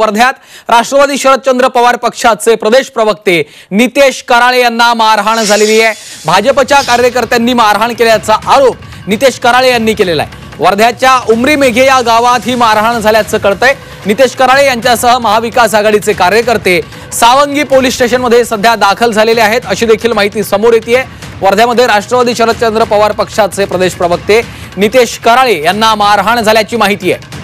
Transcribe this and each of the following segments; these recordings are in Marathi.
वर्ध्यात राष्ट्रवादी शरदचंद्र पवार पक्षाचे प्रदेश प्रवक्ते नितेश कराळे यांना मारहाण झालेली आहे। भाजपच्या कार्यकर्त्यांनी मारहाण केल्याचा आरोप नितेश कराळे यांनी केलेला आहे। वर्ध्याच्या उमरी मेघे या गावात ही मारहाण झाल्याचं कळतंय। नितेश कराळे यांच्यासह महाविकास आघाडीचे कार्यकर्ते सावंगी पोलीस स्टेशनमध्ये सध्या दाखल झालेले आहेत अशी देखील माहिती समोर येते। वर्ध्यामध्ये राष्ट्रवादी शरदचंद्र पवार पक्षाचे प्रदेश प्रवक्ते नितेश कराळे यांना मारहाण झाल्याची माहिती आहे।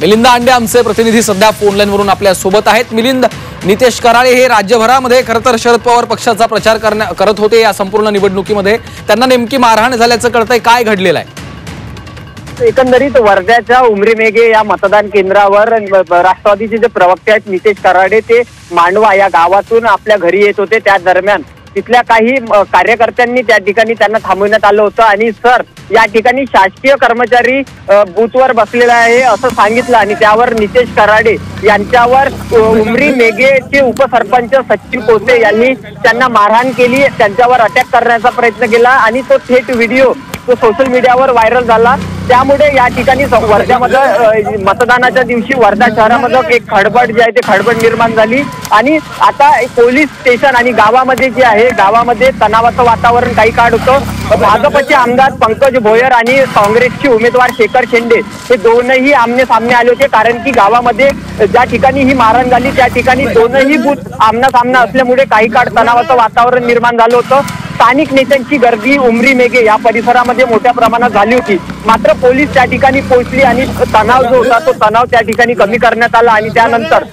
मिलिंद अंडे आमचे प्रतिनिधी सध्या फोन लाईनवरून आपल्या सोबत आहेत। मिलिंद, नितेश कराळे हे राज्यभरामध्ये खरतर शरद पवार पक्षाचा प्रचार करत होते। या संपूर्ण निवडणुकीमध्ये त्यांना नेमकी मारहाण झाल्याचं कळतंय, काय घडलेलं आहे? एकंदरीत वर्ध्याच्या उमरी मेघे या मतदान केंद्रावर राष्ट्रवादीचे जे प्रवक्ते आहेत नितेश कराळे ते मांडवा या गावातून आपल्या घरी येत होते। त्या दरम्यान तिथल्या काही कार्यकर्त्यांनी त्या ठिकाणी त्यांना थांबवण्यात आलं होतं आणि सर या ठिकाणी शासकीय कर्मचारी बूथवर बसलेला आहे असं सांगितलं आणि त्यावर नितेश कराळे यांच्यावर उमरी मेघेचे उपसरपंच सचिन कोसे यांनी त्यांना मारहाण केली, त्यांच्यावर अटॅक करण्याचा प्रयत्न केला आणि तो थेट व्हिडिओ तो सोशल मीडियावर व्हायरल झाला। त्यामुळे या ठिकाणी वर्ध्यामध्ये मतदानाच्या दिवशी वर्धा शहरामध्ये एक खडबड जी आहे ते खडबड निर्माण झाली आणि आता पोलीस स्टेशन आणि गावामध्ये जे आहे गावामध्ये तणावाचं वातावरण काही काळ होतं। भाजपचे आमदार पंकज भोयर आणि काँग्रेसचे उमेदवार शेखर शेंडे हे दोनही आमने सामने आले होते, कारण की गावामध्ये ज्या ठिकाणी ही मारहाण झाली त्या ठिकाणी दोनही बूथ आमना सामना असल्यामुळे काही काळ तणावाचं वातावरण निर्माण झालं होतं। स्थानिक नेत्यांची गर्दी उमरी मेघे या परिसरामध्ये मोठ्या प्रमाणात झाली होती, मात्र पोलीस त्या ठिकाणी पोहोचली आणि तणाव जो होता तो तणाव त्या ठिकाणी कमी करण्यात आला आणि त्यानंतर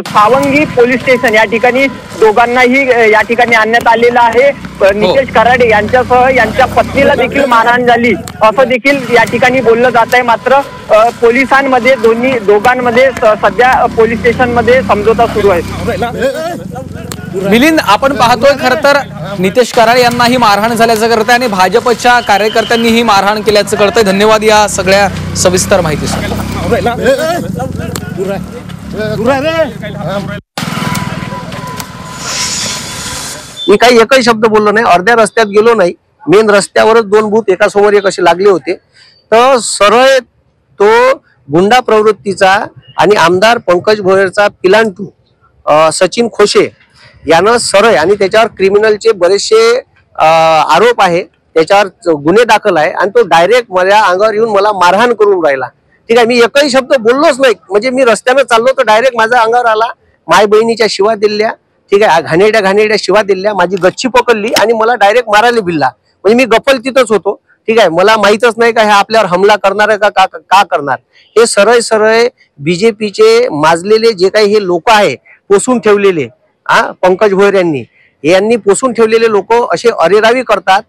सावंगी पोलीस स्टेशन या ठिकाणी दोघांनाही या ठिकाणी आणण्यात आलेलं आहे। नितेश कराळे यांच्यासह यांच्या पत्नीला देखील मारहाण झाली असं देखील या ठिकाणी बोललं जात आहे। मात्र पोलिसांमध्ये दोघांमध्ये सध्या पोलीस स्टेशनमध्ये समझोता सुरू आहे। मिलिंद, आपण पाहतोय खरतर नितेश कराळे यांना ही मारहाण झाल्याचं कळतंय आणि भाजपच्या कार्यकर्त्यांनी ही मारहाण केल्याचं कळतंय। धन्यवाद या सगळ्या सविस्तर माहितीसाठी। मी काही एकही शब्द बोललो नाही, अर्ध्या रस्त्यात गेलो नाही, मेन रस्त्यावरच दोन बूथ एका समोर एक असे लागले होते। तर सरळ तो गुंडा प्रवृत्तीचा आणि आमदार पंकज भोयरचा पिलांटू सचिन खोसे यानं सरळ आणि त्याच्यावर क्रिमिनलचे बरेचसे आरोप आहे, त्याच्यावर गुन्हे दाखल आहे आणि तो डायरेक्ट माझ्या अंगावर येऊन मला मारहाण करून राहिला। ठीक आहे, मी एकही शब्द बोललोच नाही, म्हणजे मी रस्त्यानं चाललो तर डायरेक्ट माझ्या अंगावर आला, माय बहिणीच्या शिवा दिल्या, ठीक आहे, घाणेरड्या शिवा दिल्या, माझी गच्ची पकडली आणि मला डायरेक्ट मारायला बिल्ला। म्हणजे मी गप्पल तिथंच होतो, ठीक आहे, मला माहितच नाही का हे आपल्यावर हमला करणार आहे का करणार। हे सरळ बीजेपीचे माजलेले जे काही हे लोक आहे पोसून ठेवलेले पंकज भोयर यांनी पोसून ठेवलेले लोक असे अरेरावी करतात